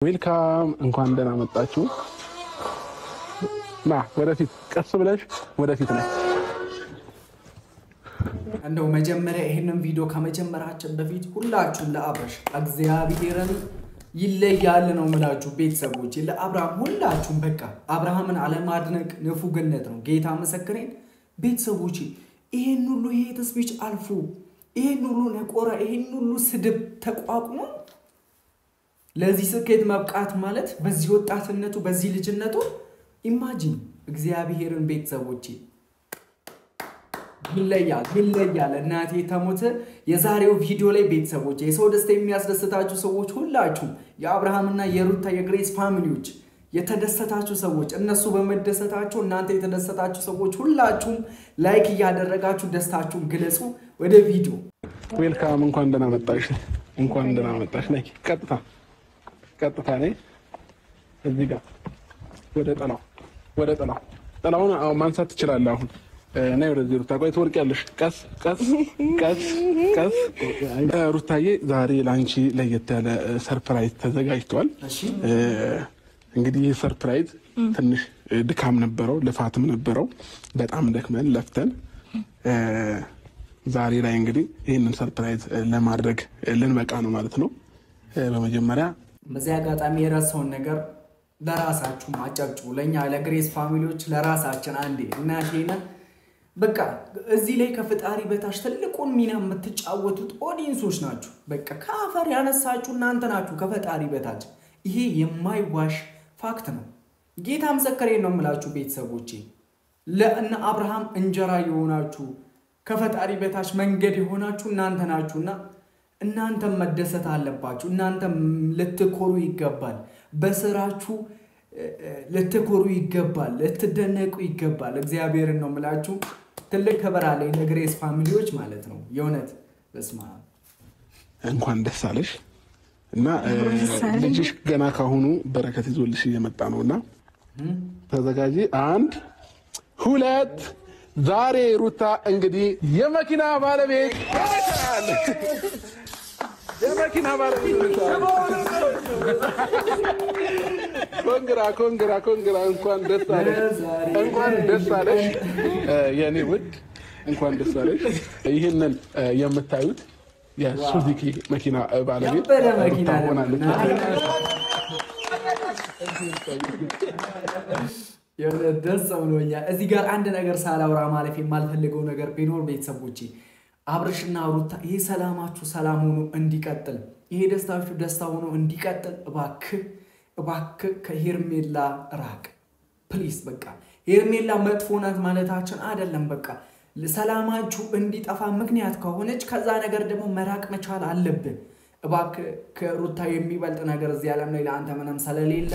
ዌልካም እንኳን ደህና መጣችሁ ና ወደፊት ቀስ ብለሽ ወደፊት ነኝ እንደው መጀመሪያ ይሄንን ቪዲዮ ከመጀመራችን በፊት ሁላችሁም ለአብራሽ እግዚአብሔርን ይለያል ነው ማለት ቤተሰቦች ለአብርሃም ሁላችሁም በቃ አብርሃምን አለማድነቅ ንፉግነት ነው ጌታ መሰከረኝ ቤተሰቦች ይሄን ሁሉ ይሄ ተስቢች አልፎ ይሄን ሁሉ ነቆራ ይሄን ሁሉ ስድብ ተቋቁሞ ለዚህ ስኬት መብቃት ማለት በዚህ ወጣትነቱ በዚህ ልጅነቱ ኢማጂን እግዚአብሔርን ቤተሰቦች ይለያል እናቴ ተሞተ የዛሬው ቪዲዮ ላይ ቤተሰቦች የሰው ደስታ የሚያስደስታችሁ ሰዎች ሁላችሁ የአብርሃምና የሩታ የግሬስ ፋሚሊዎች የተደሰታችሁ ሰዎች እነሱ በመደሰታቸው እናንተ የተደሰታችሁ ሰዎች ሁላችሁም ላይክ ያደረጋችሁ ደስታችሁን ግለጹ ወደ ቪዲዮ ዌልካም እንኳን ደህና መጣሽ ነይ ቀጥታ ነይ እዚህ ጋር ወደ ጠላውን ማንሳት ትችላለህ አሁን ነይ ወደዚህ ሩታ ቆይ ትወርቂያለሽ ቀስ ሩታዬ ዛሬ ላንቺ ለየት ያለ ሰርፕራይዝ ተዘጋጅቷል እንግዲህ ይሄ ሰርፕራይዝ ትንሽ ድካም ነበረው ልፋትም ነበረው በጣም ደክመን ለፍተን ዛሬ ላይ እንግዲህ ይሄንን ሰርፕራይዝ ለማድረግ ልንበቃ ነው ማለት ነው በመጀመሪያ በዚያ አጋጣሚ የራስዎን ነገር ለራሳችሁ ማጫጭው ለኛ ለግሬስ ፋሚሊዎች ለራሳችን አንዴ እናቴና በቃ እዚህ ላይ ከፍጣሪ በታች ትልቁን ሚና የምትጫወቱት ኦዲየንሶች ናችሁ በቃ ካፈር ያነሳችሁ እናንተ ናችሁ ከፍጣሪ በታች ይሄ የማይዋሽ ፋክት ነው ጌታ መሰከረኝ ነው የምላችሁ ቤተሰቦቼ ለእነ አብርሃም እንጀራ የሆናችሁ ከፈጣሪ በታች መንገድ የሆናችሁ እናንተ ናችሁና እናንተ መደሰት አለባችሁ እናንተ ለተኮሩ ይገባል በስራችሁ ለተኮሩ ይገባል ለተደነቁ ይገባል እግዚአብሔርን ነው የምላችሁ ትልቅ ከበራ ላይ ለግሬስ ፋሚሊዎች ማለት ነው የእውነት በስማ እንኳን ደስ አለሽ እና ልጅሽ ገና ካሁኑ በረከት ይዞልሽ እየመጣ ነውና ተዘጋጂ 1 2 ዛሬ ሩታ እንግዲህ የመኪና ባለቤት ኮንግራ እንኳን ደስ አለሽ የኔ ውድ እንኳን ደስ አለሽ ይሄንን የምታዩት የሱዙኪ መኪና ባለቤት ሆናለች ደስ ብሎኛል እዚህ ጋር አንድ ነገር ሳላውራ ማለፍ የማልፈልገው ነገር ቢኖር ቤተሰቦቼ አብርሽና ሩታ ይሄ ሰላማችሁ ሰላም ሆኖ እንዲቀጥል ይሄ ደስታችሁ ደስታ ሆኖ እንዲቀጥል እባክህ ከሄርሜላ ራቅ ፕሊዝ በቃ ሄርሜላ መጥፎ ናት ማለታችን አይደለም በቃ ሰላማችሁ እንዲጠፋ ምክንያት ከሆነች ከዛ ነገር ደግሞ መራቅ መቻል አለብን እባክህ ከሩታ የሚበልጥ ነገር እዚህ ዓለም ላይ ለአንተ ምንም ስለሌለ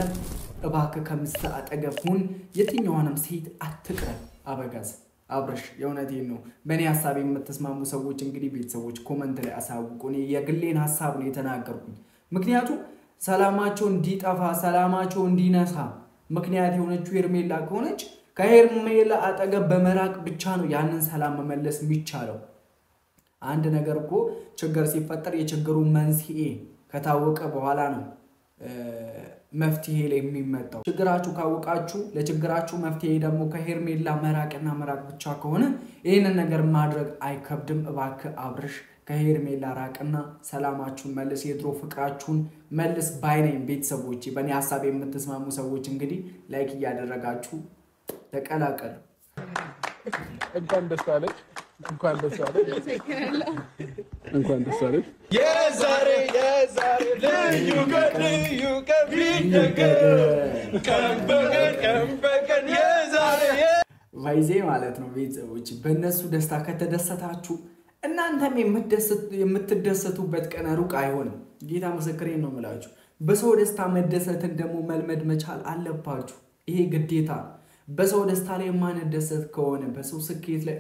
እባክህ ከምስት አጠገብ ሁን የትኛውንም ሴት አትቅረብ አበጋዝ አብርሽ የእውነቴን ነው በእኔ ሐሳብ የምትስማሙ ሰዎች እንግዲህ ቤተሰቦች ኮሜንት ላይ አሳውቁኝ የግሌን ሐሳብ ነው የተናገርኩኝ ምክንያቱም ሰላማቸው እንዲጠፋ ሰላማቸው እንዲነሳ ምክንያት የሆነችው ሄርሜላ ከሆነች ከሄርሜላ አጠገብ በመራቅ ብቻ ነው ያንን ሰላም መመለስ የሚቻለው አንድ ነገር እኮ ችግር ሲፈጠር የችግሩ መንስኤ ከታወቀ በኋላ ነው መፍትሄ ላይ የሚመጣው ችግራችሁ ካወቃችሁ ለችግራችሁ መፍትሄ ደግሞ ከሄርሜላ መራቅና መራቅ ብቻ ከሆነ ይሄንን ነገር ማድረግ አይከብድም እባክህ አብርሽ ከሄርሜላ ራቅና ሰላማችሁን መልስ የድሮ ፍቅራችሁን መልስ ባይነኝ ቤተሰቦች በእኔ ሐሳብ የምትስማሙ ሰዎች እንግዲህ ላይክ ያደረጋችሁ ተቀላቀሉ እንኳን ደስ አለሽ የዛሬ ልዩ ቀን በቀን የዛሬ ቫይዜ ማለት ነው ቤተሰቦች በእነሱ ደስታ ከተደሰታችሁ እናንተም የምትደሰቱበት ቀን ሩቅ አይሆንም ጌታ መሰከረኝ ነው የምላችሁ በሰው ደስታ መደሰትን ደግሞ መልመድ መቻል አለባችሁ ይሄ ግዴታ በሰው ደስታ ላይ ማንደሰት ከሆነ በሰው ስኬት ላይ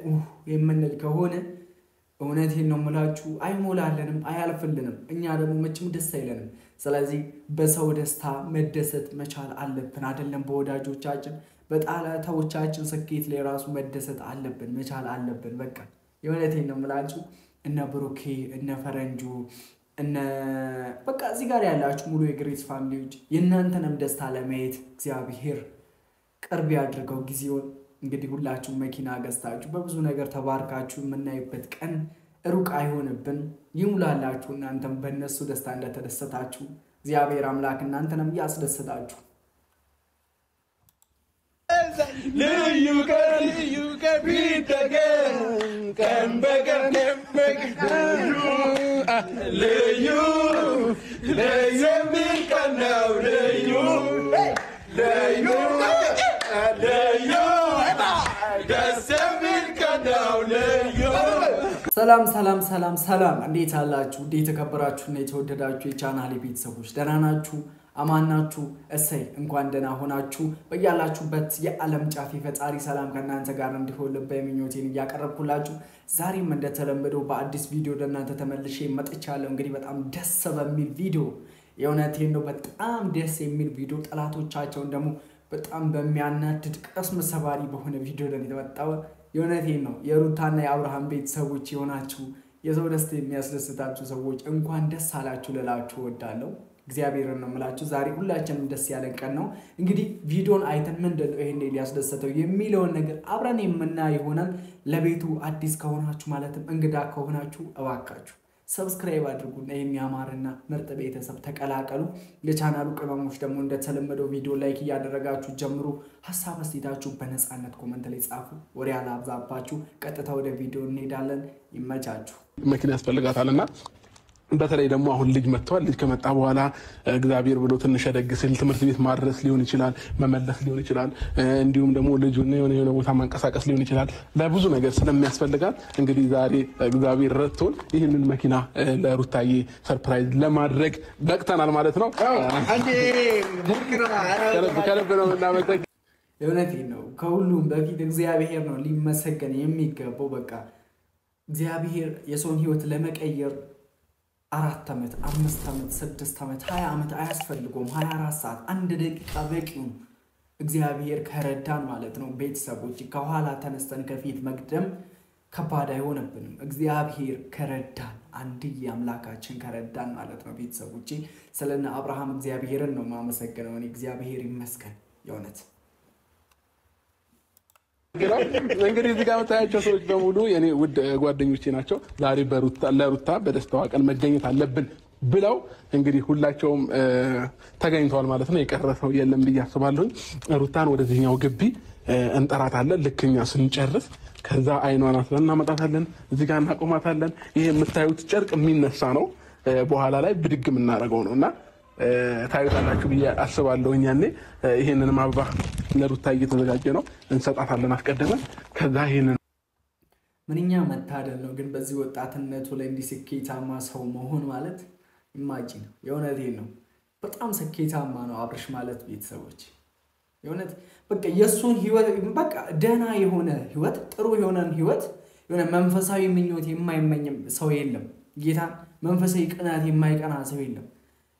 የምንል ከሆነ እውነቴን ነው የምላችሁ አይሞላለንም አያልፍልንም እኛ ደግሞ መቼም ደስ አይለንም ስለዚህ በሰው ደስታ መደሰት መቻል አለብን አይደለም በወዳጆቻችን በጣላቶቻችን ስኬት ላይ ራሱ መደሰት አለብን መቻል አለብን በቃ የእውነቴን ነው የምላችሁ እነ ብሩኬ እነ ፈረንጁ እነ በቃ እዚህ ጋር ያላችሁ ሙሉ የግሬስ ፋሚሊዎች የእናንተንም ደስታ ለማየት እግዚአብሔር ቅርብ ያድርገው ጊዜውን። እንግዲህ ሁላችሁም መኪና ገዝታችሁ በብዙ ነገር ተባርካችሁ የምናይበት ቀን ሩቅ አይሆንብን። ይሙላላችሁ። እናንተም በእነሱ ደስታ እንደተደሰታችሁ እግዚአብሔር አምላክ እናንተንም ያስደስታችሁ። ልዩ ቀን ቢደገም ቀን በቀን ልዩ የሚል ቀን ነው። ልዩ ደስ የሚል ቀን ነው። ልዩ ሰላም እንዴት አላችሁ? እንዴት የተከበራችሁና የተወደዳችሁ የቻናሌ ቤተሰቦች ደህና ናችሁ? አማን ናችሁ? እሰይ እንኳን ደህና ሆናችሁ። በያላችሁበት የዓለም ጫፍ ፈጣሪ ሰላም ከእናንተ ጋር እንዲሆን ልባዊ ምኞቴን እያቀረብኩላችሁ ዛሬም እንደተለመደው በአዲስ ቪዲዮ ለእናንተ ተመልሼ መጥቻለሁ። እንግዲህ በጣም ደስ በሚል ቪዲዮ የእውነቴን ነው፣ በጣም ደስ የሚል ቪዲዮ ጠላቶቻቸውን ደግሞ በጣም በሚያናድድ ቅስም ሰባሪ በሆነ ቪዲዮ ላይ ተመጣጣው። የእውነቴን ነው የሩታና የአብርሃም ቤተሰቦች የሆናችሁ የሰው ደስታ የሚያስደስታችሁ ሰዎች እንኳን ደስ አላችሁ ልላችሁ እወዳለሁ። እግዚአብሔርን ነው የምላችሁ። ዛሬ ሁላችንም ደስ ያለን ቀን ነው። እንግዲህ ቪዲዮን አይተን ምንድነው ይሄን ሊያስደስተው የሚለውን ነገር አብረን የምናይ ይሆናል። ለቤቱ አዲስ ከሆናችሁ ማለትም እንግዳ ከሆናችሁ እባካችሁ ሰብስክራይብ አድርጉና የሚያማርና ምርጥ ቤተሰብ ተቀላቀሉ። ለቻናሉ ቅመሞች ደግሞ እንደተለመደው ቪዲዮ ላይክ እያደረጋችሁ ጀምሩ። ሐሳብ አስተያየታችሁ በነፃነት ኮሜንት ላይ ጻፉ። ወሬ አላብዛባችሁ፣ ቀጥታ ወደ ቪዲዮ እንሄዳለን። ይመቻችሁ። መኪና ያስፈልጋታልና በተለይ ደግሞ አሁን ልጅ መጥቷል። ልጅ ከመጣ በኋላ እግዚአብሔር ብሎ ትንሽ ደግ ሲል ትምህርት ቤት ማድረስ ሊሆን ይችላል፣ መመለስ ሊሆን ይችላል፣ እንዲሁም ደግሞ ልጁን የሆነ ቦታ ማንቀሳቀስ ሊሆን ይችላል። ለብዙ ነገር ስለሚያስፈልጋት እንግዲህ ዛሬ እግዚአብሔር ረድቶን ይህንን መኪና ለሩታዬ ሰርፕራይዝ ለማድረግ በቅተናል ማለት ነው። ከልብ ነው እናመሰግናለን። የእውነቴን ነው። ከሁሉም በፊት እግዚአብሔር ነው ሊመሰገን የሚገባው። በቃ እግዚአብሔር የሰውን ሕይወት ለመቀየር 4 ዓመት 5 ዓመት 6 ዓመት 20 ዓመት አያስፈልገውም። 24 ሰዓት 1 ደቂቃ በቂው እግዚአብሔር ከረዳን ማለት ነው። ቤተሰቦች ከኋላ ተነስተን ከፊት መቅደም ከባድ አይሆንብንም። እግዚአብሔር ከረዳን አንድዬ አምላካችን ከረዳን ማለት ነው። ቤተሰቦች ስለነ አብርሃም እግዚአብሔርን ነው ማመሰግነው። እኔ እግዚአብሔር ይመስገን የእውነት። እንግዲህ እዚህ ጋር የምታያቸው ሰዎች በሙሉ የኔ ውድ ጓደኞቼ ናቸው። ዛሬ ለሩታ በደስታዋ ቀን መገኘት አለብን ብለው እንግዲህ ሁላቸውም ተገኝተዋል ማለት ነው። የቀረ ሰው የለም ብዬ አስባለሁ። ሩታን ወደዚህኛው ግቢ እንጠራታለን። ልክኛ ስንጨርስ ከዛ አይኗን አስረን እናመጣታለን። እዚህ ጋር እናቆማታለን። ይሄ የምታዩት ጨርቅ የሚነሳ ነው። በኋላ ላይ ብድግ የምናደርገው ነውና ታዩታላችሁ ብዬ አስባለሁ። ያኔ ይሄንን አበባ ለሩታ እየተዘጋጀ ነው እንሰጣታለን አስቀድመን። ከዛ ይሄንን ምንኛ መታደል ነው ግን በዚህ ወጣትነቱ ላይ እንዲህ ስኬታማ ሰው መሆን ማለት ኢማጂን። የእውነቴን ነው በጣም ስኬታማ ነው አብርሽ ማለት ቤተሰቦች። የእውነት በቃ የሱን ህይወት በቃ ደህና የሆነ ህይወት፣ ጥሩ የሆነን ህይወት፣ የሆነ መንፈሳዊ ምኞት የማይመኝም ሰው የለም። ጌታ መንፈሳዊ ቅናት የማይቀና ሰው የለም።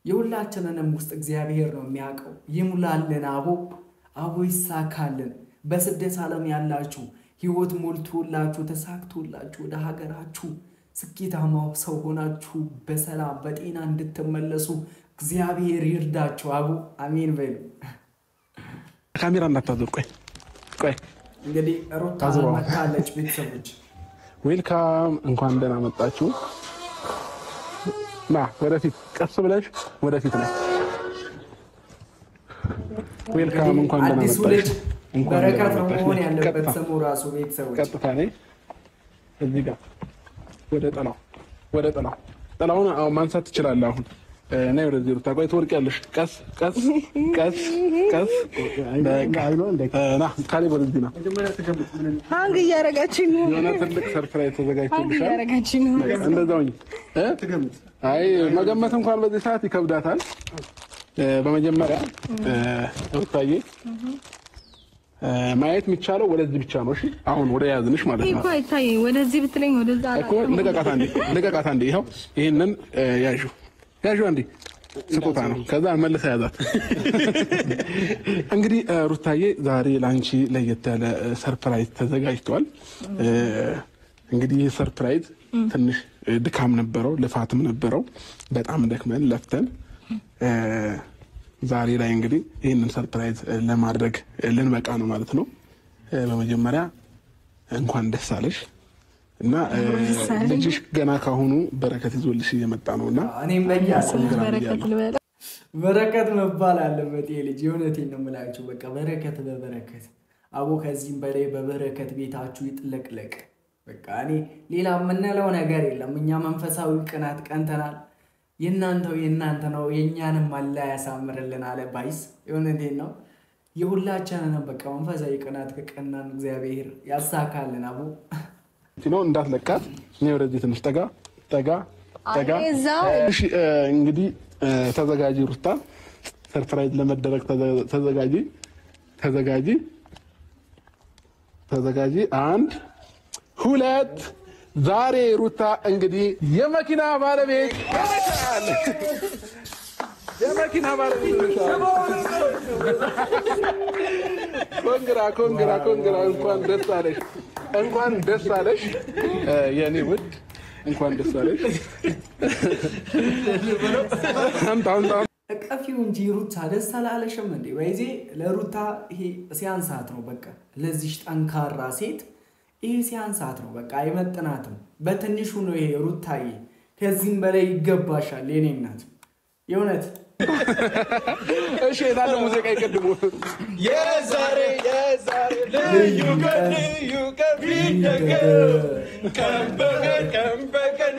የሁላችንንም ውስጥ እግዚአብሔር ነው የሚያውቀው። ይሙላልን አቦ ይሳካልን። በስደት ዓለም ያላችሁ ህይወት ሞልቶላችሁ ተሳክቶላችሁ ወደ ሀገራችሁ ስኬታማ ሰው ሆናችሁ በሰላም በጤና እንድትመለሱ እግዚአብሔር ይርዳችሁ። አሜን በሉ። ካሜራ እንዳታዞር። ቆይ እንግዲህ ሩታ መጣለች። ቤተሰቦች ዌልካም፣ እንኳን ደህና መጣችሁ። ና ወደፊት፣ ቀስ ብለሽ ወደፊት ነው። ዌልካም፣ እንኳን ደህና መጣችሁ። በረከት ነው መሆን ያለበት ስሙ ራሱ። ቤተሰቦች ቀጥታ ነኝ እዚህ ጋር ወደ ጥላውን ማንሳት ትችላለህ። አሁን ነይ ወደዚህ ሩታ። ቆይ ትወርቂያለሽ። ቀስ ና ካሌብ ወደዚህ ና። አንግ እያረጋችኝ ነው። የሆነ ትልቅ ሰርፕራይዝ ተዘጋጅቶልሻል። እንደዛው አይ መገመት እንኳን በዚህ ሰዓት ይከብዳታል። በመጀመሪያ ሩታዬ ማየት የሚቻለው ወደዚህ ብቻ ነው። እሺ አሁን ወደ ያዝንሽ ማለት ነው። እኮ አይታይ ወደዚህ ብትለኝ ወደዛ እኮ ልቀቃት አንዴ። ይኸው ይሄንን ያዡ አንዴ ስጦታ ነው። ከዛ መልሰ ያዛት። እንግዲህ ሩታዬ ዛሬ ላንቺ ለየት ያለ ሰርፕራይዝ ተዘጋጅቷል። እንግዲህ ይህ ሰርፕራይዝ ትንሽ ድካም ነበረው፣ ልፋትም ነበረው። በጣም ደክመን ለፍተን ዛሬ ላይ እንግዲህ ይህንን ሰርፕራይዝ ለማድረግ ልንበቃ ነው ማለት ነው። በመጀመሪያ እንኳን ደስ አለሽ እና ልጅሽ ገና ካሁኑ በረከት ይዞልሽ እየመጣ ነውና እኔም በረከት መባል አለበት ልጅ። የእውነቴን ነው የምላችሁ። በቃ በረከት በበረከት አቦ ከዚህም በላይ በበረከት ቤታችሁ ይጥለቅለቅ። በቃ እኔ ሌላ የምንለው ነገር የለም። እኛ መንፈሳዊ ቅናት ቀንተናል። የእናንተ ነው። የእኛንም አላህ ያሳምርልን አለ ባይስ። የእውነቴን ነው። የሁላችንንም በቃ መንፈሳዊ ቅናት ከቀናን እግዚአብሔር ያሳካልን። አቦ ነው እንዳትለቃት። እኔ ወደዚህ ትንሽ ጠጋ። እሺ እንግዲህ ተዘጋጂ ሩታ፣ ሰርፕራይዝ ለመደረግ ተዘጋጂ። 1 2 ዛሬ ሩታ እንግዲህ የመኪና ባለቤት ኮንግራ እንኳን ደስ አለሽ የኔ ውድ፣ እንኳን ደስ አለሽ። እቀፊው እንጂ ሩታ ደስ አላለሽም እንዴ? ወይዜ ለሩታ ይሄ ሲያንሳት ነው። በቃ ለዚሽ ጠንካራ ሴት ይሄ ሲያንሳት ነው። በቃ አይመጥናትም። በትንሹ ነው ይሄ ሩታዬ። ከዚህም በላይ ይገባሻል የኔ እናት የእውነት። እሺ የታለ ሙዚቃ ይቀድሙ። የዛሬ ልዩ ቀን ቀን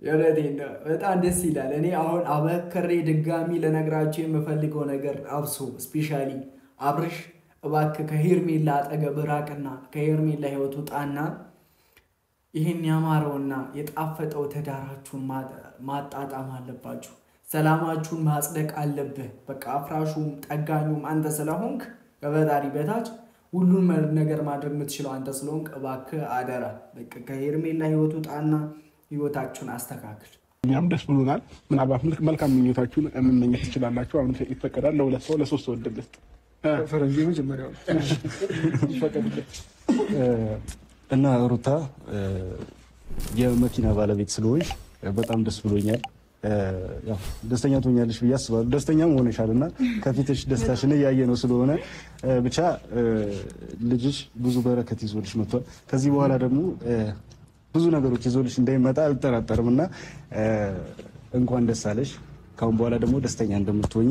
የእውነቴን ነው። በጣም ደስ ይላል። እኔ አሁን አበክሬ ድጋሚ ለነግራችሁ የምፈልገው ነገር አብሶ ስፔሻሊ አብርሽ እባክህ ከሄርሜላ አጠገብ ራቅና ከሄርሜላ ህይወት ውጣና ይህን ያማረውና የጣፈጠው ትዳራችሁን ማጣጣም አለባችሁ። ሰላማችሁን ማጽደቅ አለብህ። በቃ አፍራሹም ጠጋኙም አንተ ስለሆንክ ከፈጣሪ በታች ሁሉን ነገር ማድረግ የምትችለው አንተ ስለሆንክ እባክህ አደራ በቃ ከሄርሜላ ህይወት ውጣና ህይወታችሁን አስተካክል። እኛም ደስ ብሎናል። ምናልባት መልካም ምኞታችሁን መመኘት ትችላላችሁ። አሁን ይፈቀዳል ለሁለት ሰው ለሶስት ሰው እድል ልስጥ። ፈረንጆ መጀመሪያው እና ሩታ የመኪና ባለቤት ስለሆንሽ በጣም ደስ ብሎኛል። ያው ደስተኛ ትሆኛለሽ ብዬ አስባለሁ። ደስተኛም ሆነሻልና ከፊትሽ ደስታሽን እያየ ነው ስለሆነ ብቻ ልጅሽ ብዙ በረከት ይዞልሽ መጥቷል። ከዚህ በኋላ ደግሞ ብዙ ነገሮች ይዞልሽ እንዳይመጣ አልጠራጠርምና እንኳን ደስ አለሽ። ካሁን በኋላ ደግሞ ደስተኛ እንደምትሆኚ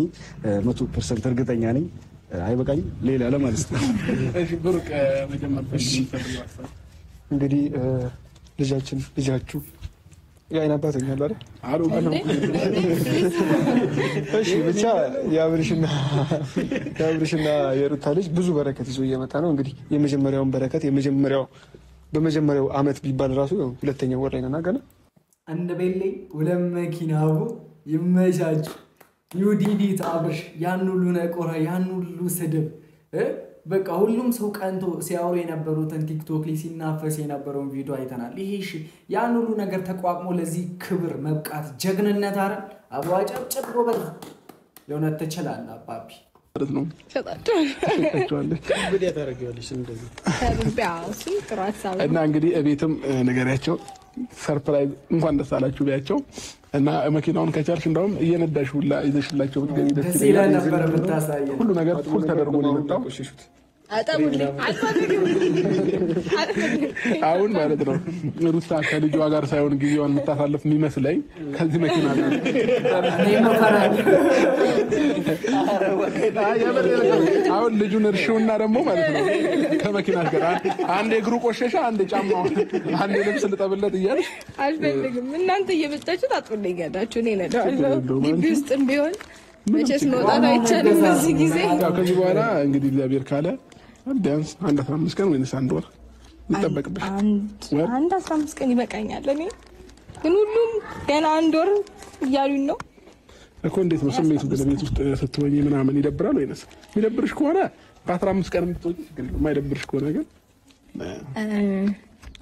100% እርግጠኛ ነኝ። አይበቃኝ ሌላ ለማለት ነው። እሺ ብሩክ መጀመሪያ እንግዲህ ልጃችሁ የአይን አባተኛል አይደል? እሺ ብቻ የአብርሽና የሩታ ልጅ ብዙ በረከት ይዞ እየመጣ ነው። እንግዲህ የመጀመሪያውን በረከት በመጀመሪያው አመት ቢባል ራሱ ሁለተኛው ወር ላይ ነና ገና አንድ ቤሌ ሁለት መኪናው ይመቻች ዩዲዲት አብርሽ ያን ሁሉ ነቆራ ያን ሁሉ ስድብ በቃ ሁሉም ሰው ቀንቶ ሲያወሩ የነበሩትን ቲክቶክ ላይ ሲናፈስ የነበረውን ቪዲዮ አይተናል። ይሄ ያን ሁሉ ነገር ተቋቁሞ ለዚህ ክብር መብቃት ጀግንነት አይደል? አቧጨብጨብ ጎበዝ የእውነት ትችላለህ አባቢ ማለት ነው። እና እንግዲህ እቤትም ነገሪያቸው ሰርፕራይዝ እንኳን ደስ አላችሁ ቢያቸው እና መኪናውን ከቻልሽ እንደውም እየነዳሽ ሁላ ይዘሽላቸው ብትገቢ ደስ ይላል ነበር ብታሳየን። ሁሉ ነገር ፉል ተደርጎ ነው የመጣው። አሁን ማለት ነው ሩታ ከልጇ ጋር ሳይሆን ጊዜዋን የምታሳልፍ የሚመስለኝ ከዚህ መኪና ጋር አሁን ልጁን እርሺውና ደግሞ ማለት ነው ከመኪና ጋር አንድ እግሩ ቆሸሻ፣ አንድ ጫማው፣ አንድ ልብስ ልጠብለት እያልሽ አልፈልግም። እናንተ እየመጣችሁ ታጥብልኛላችሁ። እኔ እነዳለሁ ግቢ ውስጥም ቢሆን መቼስ መውጣት አይቻልም በዚህ ጊዜ። ያው ከዚህ በኋላ እንግዲህ እግዚአብሔር ካለ ቢያንስ 15 ቀን ወይስ 1 ወር ይጠበቅብሽ። አንድ 15 ቀን ይበቃኛል። እኔ ግን ሁሉም ገና 1 ወር እያሉኝ ነው እኮ። እንዴት ነው ስሜቱ? ቤት ውስጥ ስትወጪ ምናምን ይደብራል ወይስ? የሚደብርሽ ከሆነ በ15 ቀን የምትወጪ ግን የማይደብርሽ ከሆነ ግን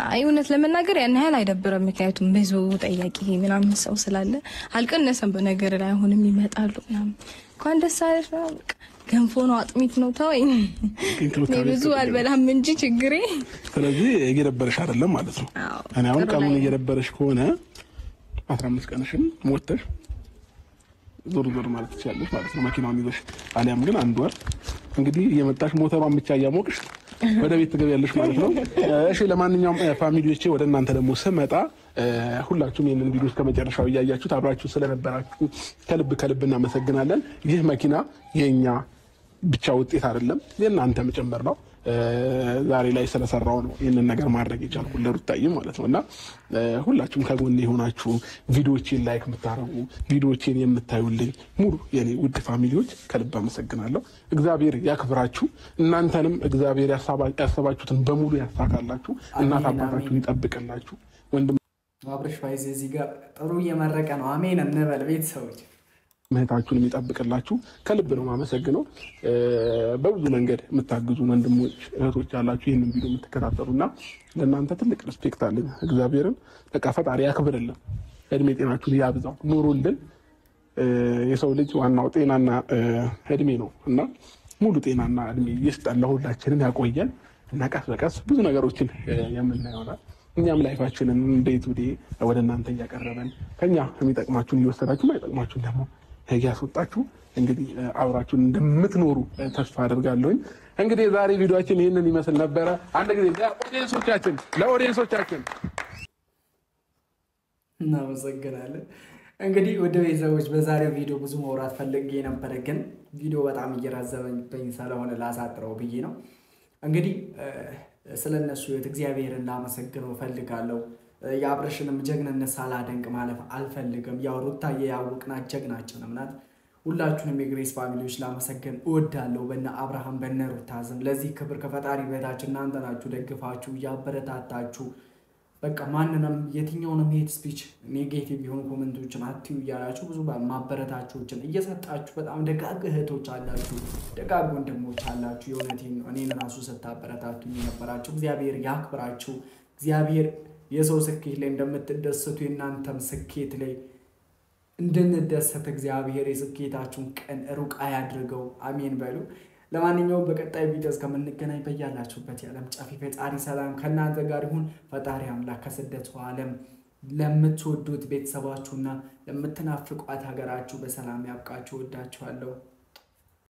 አይ እውነት ለመናገር ያን ያህል አይደብርም። ምክንያቱም ብዙ ጠያቂ ምናምን ሰው ስላለ አልቀነሰም። በነገር ላይ አሁንም ይመጣሉ ምናምን እንኳን ደስ አለሽ ነው በቃ ገንፎ ነው አጥሚት ነው ተወኝ። ብዙ አልበላም እንጂ ችግሬ። ስለዚህ እየደበረሽ አይደለም ማለት ነው። እኔ አሁን ቀኑን እየደበረሽ ከሆነ 15 ቀንሽን ሞተሽ ዞር ማለት ትችላለሽ ማለት ነው መኪናውን ይዘሽ አሊያም ግን አንድ ወር እንግዲህ እየመጣሽ ሞተሯን ብቻ እያሞቅሽ ወደ ቤት ትገቢያለሽ ማለት ነው። እሺ ለማንኛውም ፋሚሊዎቼ ወደ እናንተ ደግሞ ስመጣ ሁላችሁም ይሄንን ቪዲዮ ከመጨረሻው እያያችሁት አብራችሁ ስለነበራችሁ ከልብ እናመሰግናለን። ይህ መኪና የኛ ብቻ ውጤት አይደለም የእናንተም ጭምር ነው። ዛሬ ላይ ስለሰራው ነው ይሄንን ነገር ማድረግ የቻልኩት ለሩታዬ ማለት ነውና ሁላችሁም ከጎኔ ሆናችሁ ቪዲዮዎቼን ላይክ የምታረጉ ቪዲዮዎቼን የምታዩልኝ ሙሉ የኔ ውድ ፋሚሊዎች ከልብ አመሰግናለሁ። እግዚአብሔር ያክብራችሁ። እናንተንም እግዚአብሔር ያሰባችሁትን በሙሉ ያሳካላችሁ። እናት አባታችሁን ይጠብቅላችሁ። ወንድም አብርሽ ፋይዝ እዚህ ጋር ጥሩ እየመረቀ ነው። አሜን እንበል ቤተሰቦች። ምህታችሁን የሚጠብቅላችሁ ከልብ ነው ማመሰግነው። በብዙ መንገድ የምታግዙ ወንድሞች እህቶች ያላችሁ ይሄንን ቪዲዮ የምትከታተሉና ለእናንተ ትልቅ ሪስፔክት አለኝ። እግዚአብሔርን በቃ ፈጣሪ ያክብርልን፣ እድሜ ጤናችሁን ያብዛው፣ ኑሩልን። የሰው ልጅ ዋናው ጤናና እድሜ ነው እና ሙሉ ጤናና እድሜ ይስጠን፣ ለሁላችንም ያቆየን እና ቀስ በቀስ ብዙ ነገሮችን የምናየው ይሆናል። እኛም ላይፋችንን እንዴት ወደ እናንተ እያቀረበን ከኛ የሚጠቅማችሁን እየወሰዳችሁ ማይጠቅማችሁን ደግሞ ያስወጣችሁ እንግዲህ አብራችሁን እንደምትኖሩ ተስፋ አደርጋለሁኝ። እንግዲህ የዛሬ ቪዲዮአችን ይሄንን ይመስል ነበረ። አንድ ጊዜ ለኦዲየንሶቻችን እናመሰግናለን። እንግዲህ ወደ ቤተሰቦች በዛሬው ቪዲዮ ብዙ መውራት ፈልጌ ነበረ፣ ግን ቪዲዮ በጣም እየራዘመኝ ስለሆነ ላሳጥረው ብዬ ነው። እንግዲህ ስለነሱ እግዚአብሔርን ላመሰግነው ፈልጋለሁ። የአብርሽንም ጀግንነት ሳላደንቅ ማለፍ አልፈልግም። ያው ሩታዬ ያወቅናት ጀግናችን ናት። ሁላችሁንም የግሬስ ፋሚሊዎች ላመሰግን እወዳለሁ። በእነ አብርሃም በእነ ሩታ ስም ለዚህ ክብር ከፈጣሪ በታች እናንተ ናችሁ ደግፋችሁ እያበረታታችሁ በቃ ማንንም የትኛውንም ሄት ስፒች ኔጌቲቭ የሆኑ ኮሜንቶችን አትዩ እያላችሁ ብዙ ማበረታቾችን እየሰጣችሁ በጣም ደጋግ እህቶች አላችሁ፣ ደጋግ ወንድሞች አላችሁ። የእውነቴን ነው። እኔን ራሱ ስታበረታቱኝ የነበራችሁ እግዚአብሔር ያክብራችሁ። እግዚአብሔር የሰው ስኬት ላይ እንደምትደሰቱ የእናንተም ስኬት ላይ እንድንደሰት እግዚአብሔር የስኬታችሁን ቀን ሩቅ አያድርገው። አሜን በሉ። ለማንኛውም በቀጣይ ቪዲዮ እስከምንገናኝ በያላችሁበት የዓለም ጫፍ ፈጣሪ ሰላም ከእናንተ ጋር ይሁን። ፈጣሪ አምላክ ከስደቱ ዓለም ለምትወዱት ቤተሰባችሁና ለምትናፍቋት ሀገራችሁ በሰላም ያብቃችሁ። ወዳችኋለሁ።